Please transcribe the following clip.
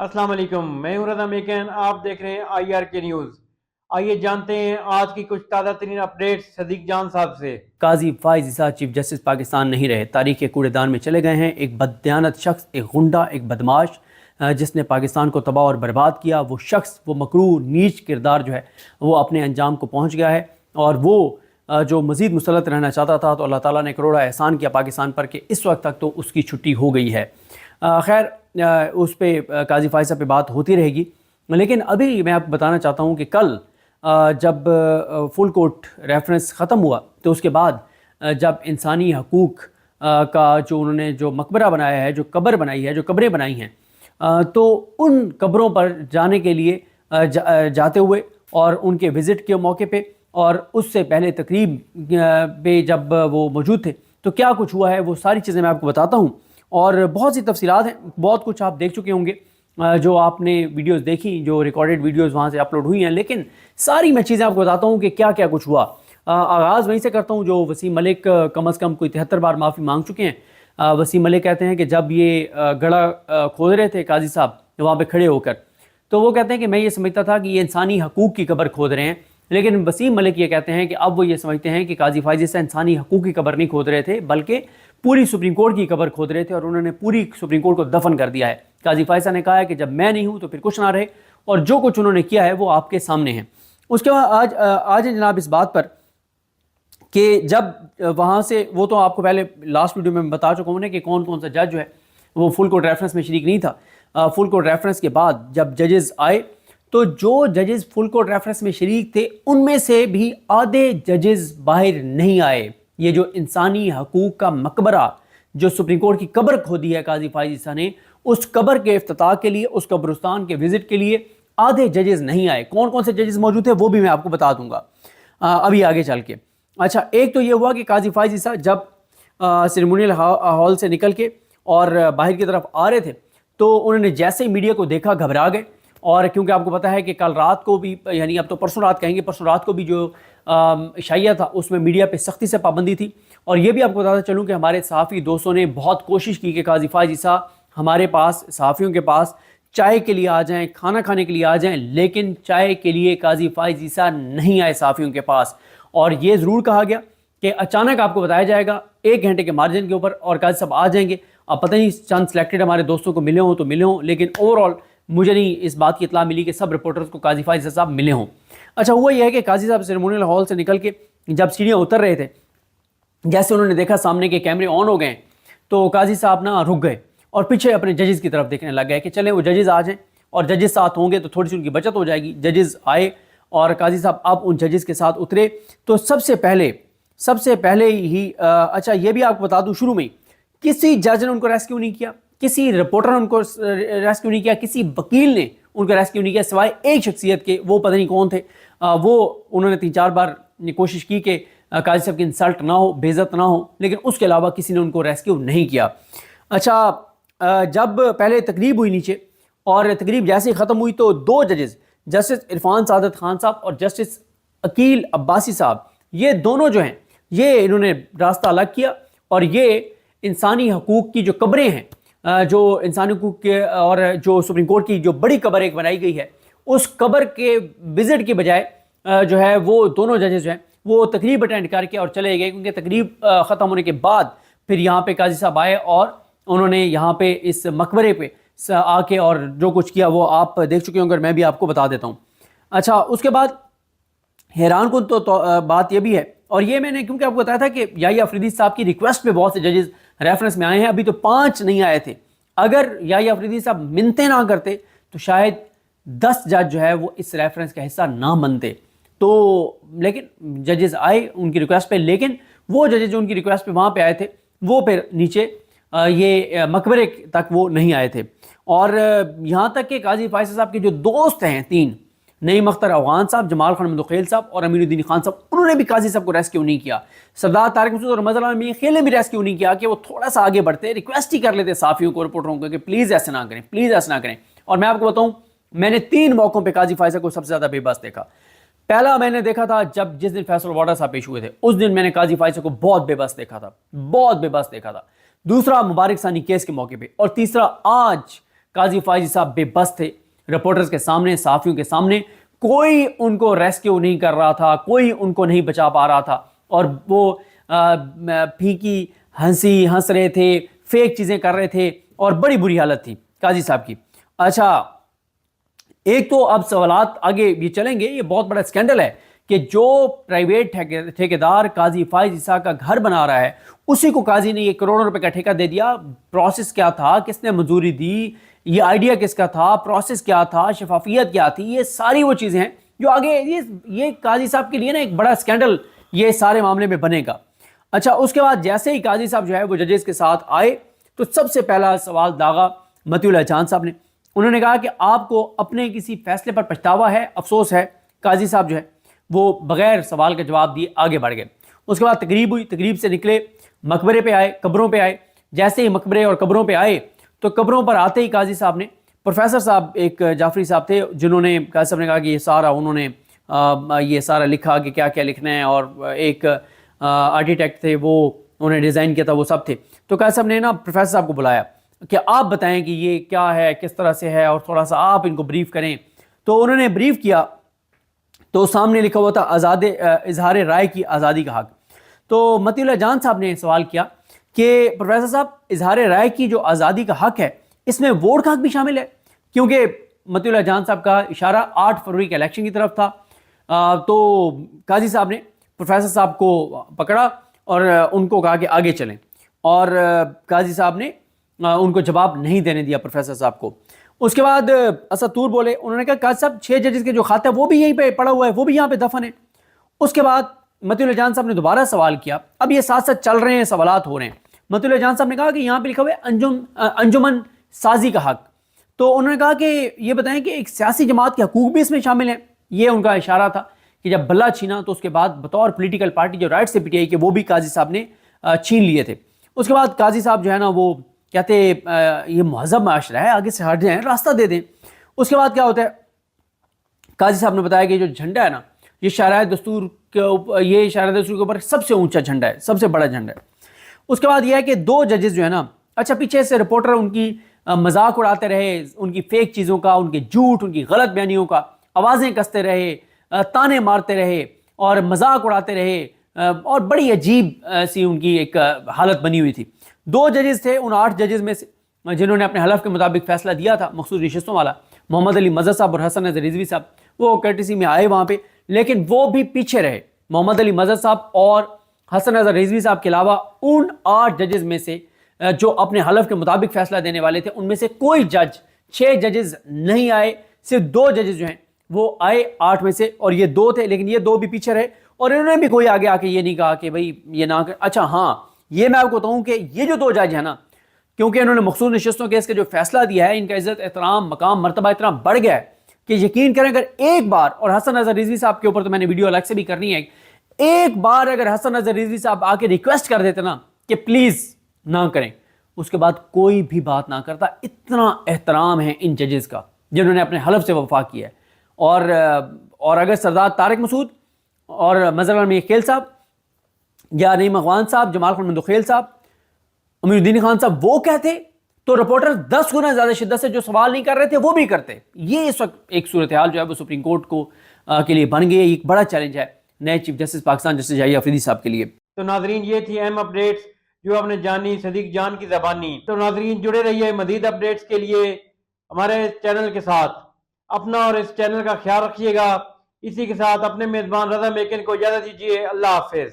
अस्सलाम वालेकुम, मैं हूं रज़ा मेकन। आप देख रहे हैं IRK न्यूज़। आइए जानते हैं आज की कुछ ताज़ा तरीन अपडेट्स सदीक जान साहब से। काजी फाइज इसा चीफ जस्टिस पाकिस्तान नहीं रहे, तारीख के कूड़ेदान में चले गए हैं। एक बददियानत शख्स, एक गुंडा, एक बदमाश जिसने पाकिस्तान को तबाह और बर्बाद किया। वो शख्स, वो मकरूह नीच किरदार जो है वो अपने अंजाम को पहुँच गया है। और वो जो मज़ीद मुसलत रहना चाहता था तो अल्लाह ताला ने करोड़ा एहसान किया पाकिस्तान पर कि इस वक्त तक तो उसकी छुट्टी हो गई है। खैर उस पर काजी फाइज साहब पे बात होती रहेगी, लेकिन अभी मैं आपको बताना चाहता हूँ कि कल जब फुल कोर्ट रेफरेंस ख़त्म हुआ तो उसके बाद जब इंसानी हकूक़ का जो उन्होंने जो मकबरा बनाया है, जो कब्र बनाई है, जो कब्रें बनाई हैं, तो उन कब्रों पर जाने के लिए जाते हुए और उनके विज़िट के मौके पे और उससे पहले तकरीब पे जब वो मौजूद थे तो क्या कुछ हुआ है वो सारी चीज़ें मैं आपको बताता हूँ। और बहुत सी तफसीलात हैं, बहुत कुछ आप देख चुके होंगे जो आपने वीडियोस देखी, जो रिकॉर्डेड वीडियोस वहाँ से अपलोड हुई हैं, लेकिन सारी मैं चीज़ें आपको बताता हूँ कि क्या क्या कुछ हुआ। आगाज़ वहीं से करता हूँ जो वसीम मलिक कम से कम कोई 73 बार माफ़ी मांग चुके हैं। वसीम मलिक कहते हैं कि जब ये गड़ा खोद रहे थे काजी साहब वहाँ पे खड़े होकर, तो वो कहते हैं कि मैं ये समझता था कि ये इंसानी हकूक़ की कब्र खोद रहे हैं, लेकिन वसीम मलिक ये कहते हैं कि अब वो ये समझते हैं कि काजी फाइज से इंसानी हकूक़ की कब्र नहीं खोद रहे थे, बल्कि पूरी सुप्रीम कोर्ट की कब्र खोद रहे थे और उन्होंने पूरी सुप्रीम कोर्ट को दफन कर दिया है। काजी फाइज ने कहा है कि जब मैं नहीं हूँ तो फिर कुछ ना रहे, और जो कुछ उन्होंने किया है वो आपके सामने है। उसके बाद आज है जनाब इस बात पर कि जब वहाँ से वो तो आपको पहले लास्ट वीडियो में बता चुका हूँ कि कौन कौन सा जज जो है वो फुल कोर्ट रेफरेंस में शरीक नहीं था। फुल कोर्ट रेफरेंस के बाद जब जजेस आए तो जो जजेस फुल कोर्ट रेफरेंस में शरीक थे उनमें से भी आधे जजेस बाहर नहीं आए। ये जो इंसानी हकूक़ का मकबरा जो सुप्रीम कोर्ट की कब्र खोदी है काजी फाइज ईसा ने, उस कब्र के इफ्तिताह के लिए, उस कब्रिस्तान के विजिट के लिए आधे जजेस नहीं आए। कौन कौन से जजेस मौजूद थे वो भी मैं आपको बता दूंगा अभी आगे चल के। अच्छा, एक तो ये हुआ कि काजी फाइज ईसा जब सेरेमोनियल हॉल से निकल के और बाहर की तरफ आ रहे थे तो उन्होंने जैसे ही मीडिया को देखा घबरा गए। और क्योंकि आपको पता है कि कल रात को भी, यानी अब तो परसों रात कहेंगे, परसों रात को भी जो इशाइया था उसमें मीडिया पे सख्ती से पाबंदी थी। और ये भी आपको बताता चलूँ कि हमारे सहाफ़ी दोस्तों ने बहुत कोशिश की कि काजी फाइज ईसा हमारे पास, सहाफ़ियों के पास चाय के लिए आ जाएं, खाना खाने के लिए आ जाएं, लेकिन चाय के लिए काजी फाइज ईसा नहीं आए सहाफ़ियों के पास। और ये ज़रूर कहा गया कि अचानक आपको बताया जाएगा 1 घंटे के मार्जिन के ऊपर और काजी साहब आ जाएंगे। अब पता नहीं चंद सेलेक्टेड हमारे दोस्तों को मिले हों तो मिले हों, लेकिन ओवरऑल मुझे नहीं इस बात की इत्तला मिली कि सब रिपोर्टर्स को काजी फाइज साहब मिले हों। अच्छा, हुआ यह है कि काजी साहब सेरेमोनियल हॉल से निकल के जब सीढ़ियाँ उतर रहे थे, जैसे उन्होंने देखा सामने के कैमरे ऑन हो गए तो काजी साहब ना रुक गए और पीछे अपने जजेस की तरफ देखने लग गए कि चलें वो जजेस आ जाएं और जजेस साथ होंगे तो थोड़ी सी उनकी बचत हो जाएगी। जजेस आए और काजी साहब अब उन जजेस के साथ उतरे तो सबसे पहले ही अच्छा ये भी आपको बता दूं, शुरू में किसी जज ने उनको रेस्क्यू नहीं किया, किसी रिपोर्टर ने उनको रेस्क्यू नहीं किया, किसी वकील ने उनको रेस्क्यू नहीं किया, सिवाय एक शख्सियत के, वो पता नहीं कौन थे। वो उन्होंने 3-4 बार कोशिश की कि काजी साहब की इंसल्ट ना हो, बेइज्जत ना हो, लेकिन उसके अलावा किसी ने उनको रेस्क्यू नहीं किया। अच्छा, जब पहले तकरीब हुई नीचे और तकरीब जैसे ही ख़त्म हुई तो 2 जजेस, जस्टिस इरफान सादत खान साहब और जस्टिस अकील अब्बासी साहब, ये दोनों जो हैं ये इन्होंने रास्ता अलग किया और ये इंसानी हकूक़ की जो कब्रें हैं, जो इंसानी हकूक़ के और जो सुप्रीम कोर्ट की जो बड़ी कब्र एक बनाई गई है, उस कब्र के विज़िट की बजाय जो है वो दोनों जजेस जो हैं वो तकरीब अटेंड करके और चले गए, क्योंकि तकरीब ख़त्म होने के बाद फिर यहाँ पे काजी साहब आए और उन्होंने यहाँ पे इस मकबरे पे आके और जो कुछ किया वो आप देख चुके होंगे, मैं भी आपको बता देता हूँ। अच्छा, उसके बाद हैरान कुन तो बात ये भी है, और ये मैंने क्योंकि आपको बताया था कि याहिया अफरीदी साहब की रिक्वेस्ट पे बहुत से जजेस रेफरेंस में आए हैं, अभी तो 5 नहीं आए थे। अगर याहिया अफरीदी साहब मिन्नतें ना करते तो शायद 10 जज जो है वो इस रेफरेंस का हिस्सा ना बनते। तो लेकिन जजेस आए उनकी रिक्वेस्ट पे, लेकिन वो जजेस जो उनकी रिक्वेस्ट पे वहाँ पे आए थे वो फिर नीचे ये मकबरे तक वो नहीं आए थे। और यहाँ तक कि काजी फाइज साहब के जो दोस्त हैं 3, नईम अख्तर अफगान साहब, जमाल खान मंदुखेल साहब और अमीनुद्दीन खान साहब, उन्होंने भी काजी साहब को रेस्क्यू नहीं किया। सरदार तारिक मसूद और मज़हर अमीन खेल ने भी रेस्क्यू नहीं किया कि वो थोड़ा सा आगे बढ़ते, रिक्वेस्ट ही कर लेते साफियों को, रिपोर्टरों को कि प्लीज़ ऐसे ना करें, प्लीज़ ऐसे ना करें। और मैं आपको बताऊँ, मैंने 3 मौक़ों पर काजी फाइज को सबसे ज़्यादा बेबस देखा। पहला मैंने देखा था जिस दिन फैसल वाडा साहब पेश हुए थे, उस दिन मैंने काजी फाइज को बहुत बेबस देखा था, बहुत बेबस देखा था। दूसरा मुबारक सानी केस के मौके पे, और तीसरा आज قاضی فائزی صاحب بے بس تھے رپورٹرز کے سامنے, صحافیوں کے سامنے. کوئی ان کو ریسکیو نہیں کر رہا تھا, کوئی ان کو نہیں بچا پا رہا تھا, اور وہ پھیکی ہنسی ہنس رہے تھے, فیک چیزیں کر رہے تھے, اور بڑی بری حالت تھی قاضی صاحب کی. اچھا, ایک تو اب سوالات آگے یہ چلیں گے, یہ بہت بڑا اسکینڈل ہے کہ جو پرائیویٹ ٹھیکیدار قاضی فائز عیسیٰ کا گھر بنا رہا ہے, اسی کو قاضی نے یہ کروڑوں روپے کا ٹھیکہ دے دیا. پروسیس کیا تھا, کس نے منظوری دی, یہ آئیڈیا کس کا تھا, پروسیس کیا تھا, شفافیت کیا تھی, یہ ساری وہ چیزیں ہیں جو آگے یہ قاضی صاحب کے لیے نا ایک بڑا اسکینڈل یہ سارے معاملے میں بنے گا. اچھا, اس کے بعد جیسے ہی قاضی صاحب جو ہے وہ ججز کے ساتھ آئے تو سب سے پہلا سوال داغا مطیع اللہ جان صاحب نے. انہوں نے کہا کہ آپ کو اپنے کسی فیصلے پر پچھتاوا ہے, افسوس ہے. قاضی صاحب جو ہے وہ بغیر سوال کا جواب دیے آگے بڑھ گئے. اس کے بعد تقریب ہوئی, تقریب سے نکلے, مقبرے پہ آئے, قبروں پہ آئے. جیسے ہی مقبرے اور قبروں پہ آئے تو قبروں پر آتے ہی قاضی صاحب نے, پروفیسر صاحب ایک جعفری صاحب تھے جنہوں نے, قاضی صاحب نے کہا کہ یہ سارا انہوں نے یہ سارا لکھا کہ کیا کیا لکھنا ہے, اور ایک آرکیٹیکٹ تھے وہ انہوں نے ڈیزائن کیا تھا, وہ سب تھے. تو قاضی صاحب نے نا پروفیسر صاحب کو بلایا کہ آپ بتائیں کہ یہ کیا ہے, کس طرح سے ہے, اور تھوڑا سا آپ ان کو بریف کریں. تو انہوں نے بریف کیا تو سامنے لکھا ہوا تھا اظہار رائے کی آزادی کا حق. تو مطیع اللہ جان صاحب نے سوال کیا کہ پروفیسر صاحب اظہار رائے کی جو آزادی کا حق ہے اس میں ووٹ کا حق بھی شامل ہے, کیونکہ مطیع اللہ جان صاحب کا اشارہ 8 فروری کے الیکشن کی طرف تھا. تو قاضی صاحب نے پروفیسر صاحب کو پکڑا اور ان کو کہا کہ آگے چلیں, اور قاضی صاحب نے ان کو جواب نہیں دینے دیا پروفیسر صاحب کو. اس کے بعد اسد طور بولے, انہوں نے کہا قاضی صاحب 6 ججز کے جو خط ہے وہ بھی یہیں پہ پڑا ہوا ہے, وہ بھی یہاں پہ دفن ہے. اس کے بعد مطیع اللہ جان صاحب نے دوبارہ سوال کیا. اب یہ ساتھ ساتھ چل رہے ہیں, سوالات ہو رہے ہیں. مطیع اللہ جان صاحب نے کہا کہ یہاں پہ لکھا ہوا ہے انجمن سازی کا حق. تو انہوں نے کہا کہ یہ بتائیں کہ ایک سیاسی جماعت کے حقوق بھی اس میں شامل ہیں. یہ ان کا اشارہ تھا کہ جب بلہ چھینا تو اس کے بعد بطور پولیٹیکل پارٹی جو رائٹ سے پی ٹی آئی کے وہ بھی قاضی صاحب نے چھین لیے تھے. اس کے بعد قاضی صاحب جو ہے نا وہ کہتے یہ مہذب معاشرہ ہے, آگے سے ہٹ جائیں, راستہ دے دیں. اس کے بعد کیا ہوتا ہے, قاضی صاحب نے بتایا کہ جو جھنڈا ہے نا یہ شرائع دستور کے اوپر سب سے اونچا جھنڈا ہے, سب سے بڑا جھنڈا ہے. اس کے بعد یہ ہے کہ 2 ججز جو ہے نا, اچھا پیچھے سے رپورٹر ان کی مذاق اڑاتے رہے, ان کی فیک چیزوں کا, ان کے جھوٹ, ان کی غلط بیانیوں کا, آوازیں کستے رہے, تانے مارتے رہے اور مذاق اڑاتے رہے, اور بڑی عجیب سی ان کی ایک حالت بنی ہوئی تھی. 2 ججز تھے ان 8 ججز میں سے جنہوں نے اپنے حلف کے مطابق فیصلہ دیا تھا, مخصوص نشستوں والا, محمد علی مظہر صاحب اور حسن نظر رضوی صاحب. وہ کرٹیسی میں آئے وہاں پہ, لیکن وہ بھی پیچھے رہے. محمد علی مظہر صاحب اور حسن نظر رضوی صاحب کے علاوہ ان 8 ججز میں سے جو اپنے حلف کے مطابق فیصلہ دینے والے تھے, ان میں سے کوئی جج 6 ججز نہیں آئے. صرف 2 ججز جو ہیں وہ آئے 8 میں سے, اور یہ 2 تھے, لیکن یہ 2 بھی پیچھے رہے, اور انہوں نے بھی کوئی آگے آ کے یہ نہیں کہا کہ بھائی یہ نہ کر. اچھا ہاں, یہ میں آپ کو بتاؤں کہ یہ جو 2 جج ہیں نا, کیونکہ انہوں نے مخصوص نشستوں کے اس کا جو فیصلہ دیا ہے, ان کا عزت احترام مقام مرتبہ اتنا بڑھ گیا ہے کہ یقین کریں اگر ایک بار, اور حسن نظر رضوی صاحب کے اوپر تو میں نے ویڈیو الگ سے بھی کرنی ہے, ایک بار اگر حسن نظر رضوی صاحب آ کے ریکویسٹ کر دیتے نا کہ پلیز نہ کریں, اس کے بعد کوئی بھی بات نہ کرتا. اتنا احترام ہے ان ججز کا جنہوں نے اپنے حلف سے وفا کیا ہے. اور اگر سردار طارق مسعود اور مظہر عالم خیل صاحب یا نعیم اخوان صاحب, جمال خان مندوخیل صاحب, امیر الدین خان صاحب وہ کہتے تو رپورٹر 10 گنا زیادہ شدت سے جو سوال نہیں کر رہے تھے وہ بھی کرتے. یہ اس وقت ایک صورتحال جو ہے وہ سپریم کورٹ کو کے لیے بن گئی ہے. ایک بڑا چیلنج ہے نئے چیف جسٹس پاکستان جسٹس یحییٰ آفریدی صاحب کے لیے. تو ناظرین یہ تھی اہم اپڈیٹس جو آپ نے جانی صدیق جان کی زبانی. تو ناظرین جڑے رہیے مزید اپڈیٹس کے لیے ہمارے چینل کے ساتھ. اپنا اور اس چینل کا خیال رکھیے گا. اسی کے ساتھ اپنے میزبان رضا میکن کو اجازت دیجیے. اللہ حافظ.